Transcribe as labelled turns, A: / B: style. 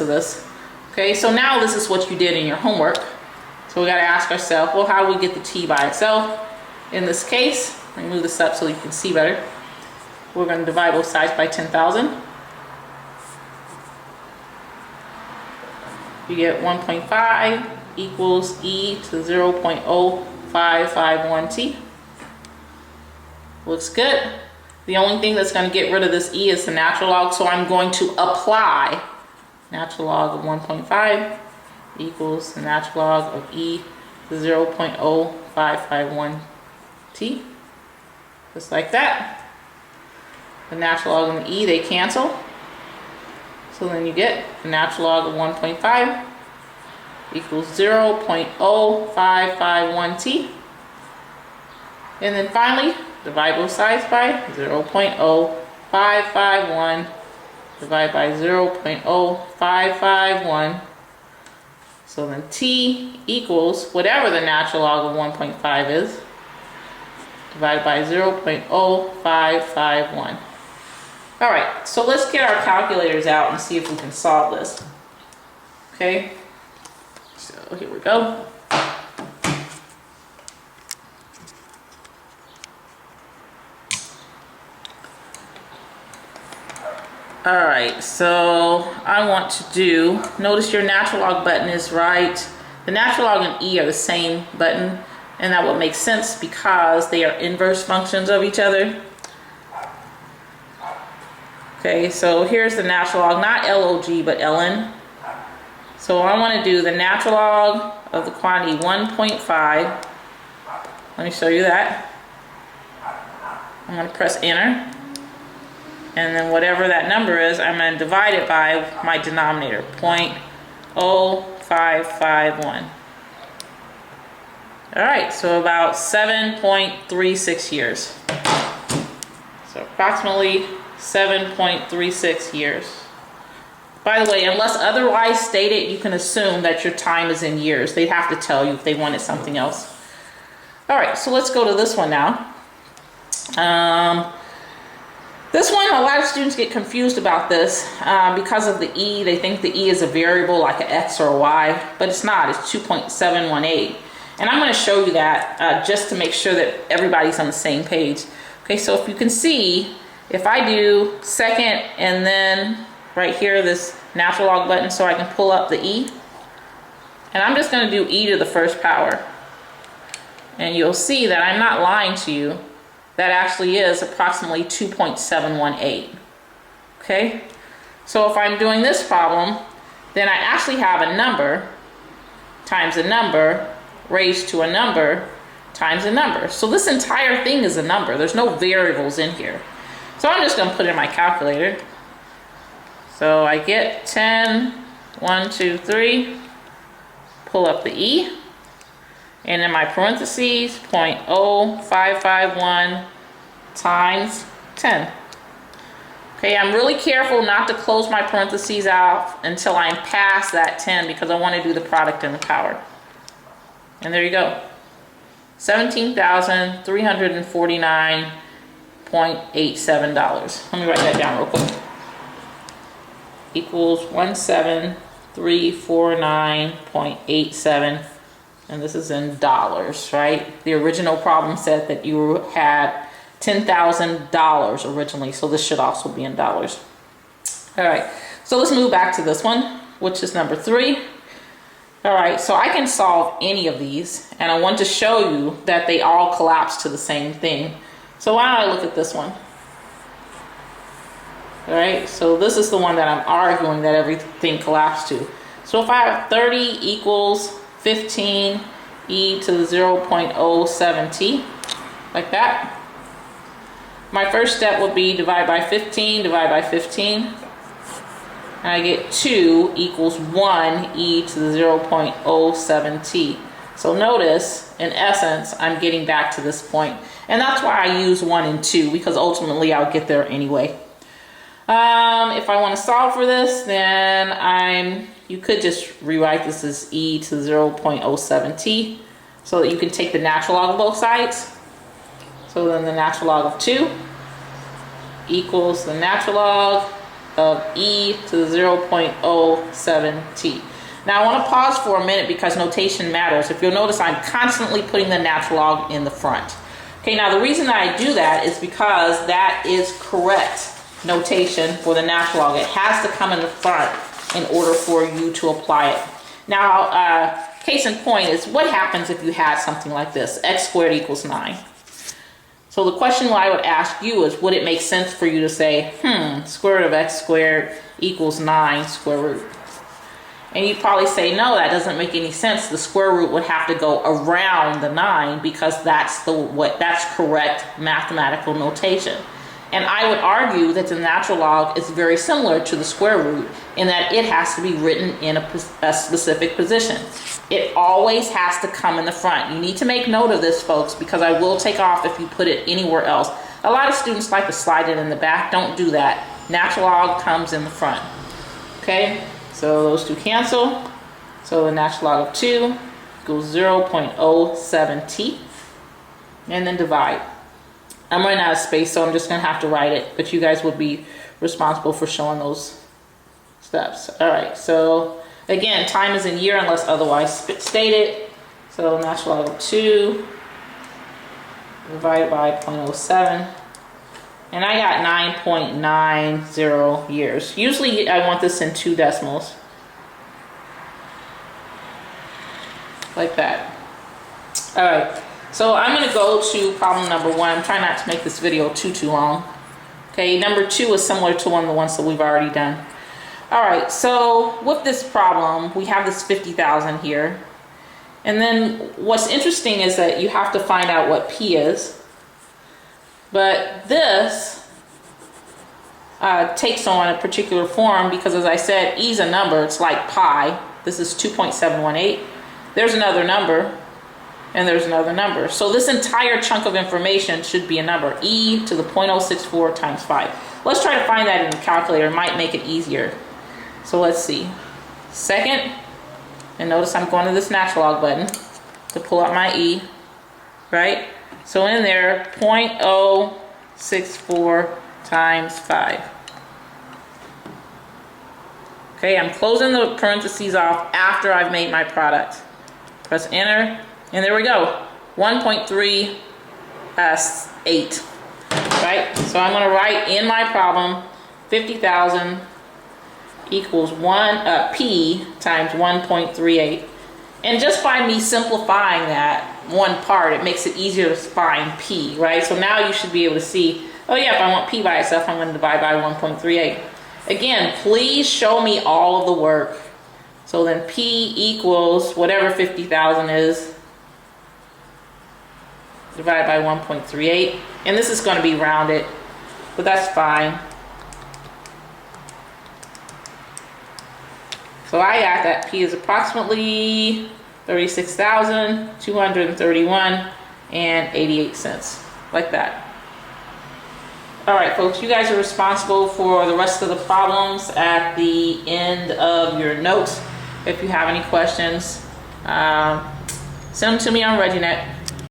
A: sense of this. Okay, so now this is what you did in your homework. So we got to ask ourselves, well, how do we get the t by itself? In this case, let me move this up so you can see better. We're going to divide both sides by 10,000. You get 1.5 equals e to 0.0551t. Looks good. The only thing that's going to get rid of this e is the natural log, so I'm going to apply natural log of 1.5 equals the natural log of e to 0.0551t. Just like that. The natural log and the e, they cancel. So then you get the natural log of 1.5 equals 0.0551t. And then finally, divide both sides by 0.0551 divided by 0.0551. So then t equals whatever the natural log of 1.5 is divided by 0.0551. All right, so let's get our calculators out and see if we can solve this. Okay, so here we go. All right, so I want to do, notice your natural log button is right. The natural log and e are the same button, and that would make sense because they are inverse functions of each other. Okay, so here's the natural log, not log, but ln. So I want to do the natural log of the quantity 1.5. Let me show you that. I'm going to press enter. And then whatever that number is, I'm going to divide it by my denominator, 0.0551. All right, so about 7.36 years. So approximately 7.36 years. By the way, unless otherwise stated, you can assume that your time is in years. They'd have to tell you if they wanted something else. All right, so let's go to this one now. This one, a lot of students get confused about this because of the e. They think the e is a variable like an x or a y, but it's not. It's 2.718. And I'm going to show you that just to make sure that everybody's on the same page. Okay, so if you can see, if I do second and then right here this natural log button so I can pull up the e, and I'm just going to do e to the first power, and you'll see that I'm not lying to you. That actually is approximately 2.718. Okay, so if I'm doing this problem, then I actually have a number times a number raised to a number times a number. So this entire thing is a number. There's no variables in here. So I'm just going to put in my calculator. So I get 10, 1, 2, 3, pull up the e, and in my parentheses, 0.0551 times 10. Okay, I'm really careful not to close my parentheses out until I'm past that 10 because I want to do the product and the power. And there you go. $17,349.87. Let me write that down real quick. Equals 17349.87, and this is in dollars, right? The original problem said that you had $10,000 originally, so this should also be in dollars. All right, so let's move back to this one, which is number 3. All right, so I can solve any of these, and I want to show you that they all collapse to the same thing. So why don't I look at this one? All right, so this is the one that I'm arguing that everything collapsed to. So if I have 30 equals 15 e to the 0.07t, like that, my first step would be divide by 15, divide by 15, and I get 2 equals 1 e to the 0.07t. So notice, in essence, I'm getting back to this point. And that's why I use 1 and 2, because ultimately I'll get there anyway. If I want to solve for this, then you could just rewrite this as e to 0.07t so that you can take the natural log of both sides. So then the natural log of 2 equals the natural log of e to the 0.07t. Now I want to pause for a minute because notation matters. If you'll notice, I'm constantly putting the natural log in the front. Okay, now the reason that I do that is because that is correct notation for the natural log. It has to come in the front in order for you to apply it. Now, case in point is what happens if you had something like this, x squared equals 9. So the question I would ask you is, would it make sense for you to say, square root of x squared equals 9 square root? And you'd probably say, no, that doesn't make any sense. The square root would have to go around the 9 because that's correct mathematical notation. And I would argue that the natural log is very similar to the square root in that it has to be written in a specific position. It always has to come in the front. You need to make note of this, folks, because I will take off if you put it anywhere else. A lot of students like to slide it in the back. Don't do that. Natural log comes in the front. Okay, so those two cancel. So the natural log of 2 equals 0.07t. And then divide. I'm running out of space, so I'm just going to have to write it, but you guys would be responsible for showing those steps. All right, so again, time is in year unless otherwise stated. So natural log of 2 divided by 0.07, and I got 9.90 years. Usually I want this in 2 decimals, like that. All right. So I'm going to go to problem number 1. I'm trying not to make this video too long. Okay, number 2 is similar to one of the ones that we've already done. All right, so with this problem, we have this 50,000 here. And then what's interesting is that you have to find out what P is. But this takes on a particular form because, as I said, E is a number. It's like pi. This is 2.718. There's another number. And there's another number. So this entire chunk of information should be a number, e to the 0.064 times 5. Let's try to find that in the calculator. It might make it easier. So let's see. Second, and notice I'm going to this natural log button to pull out my e, right? So in there, 0.064 times 5. Okay, I'm closing the parentheses off after I've made my product. Press enter. And there we go, 1.38, right? So I'm going to write in my problem 50,000 equals P times 1.38. And just by me simplifying that one part, it makes it easier to find P, right? So now you should be able to see, oh yeah, if I want P by itself, I'm going to divide by 1.38. Again, please show me all of the work. So then P equals whatever 50,000 is, divided by 1.38, and this is going to be rounded, but that's fine. So I got that P is approximately 36,231.88, like that. All right, folks, you guys are responsible for the rest of the problems at the end of your notes. If you have any questions, send them to me on ReggieNet.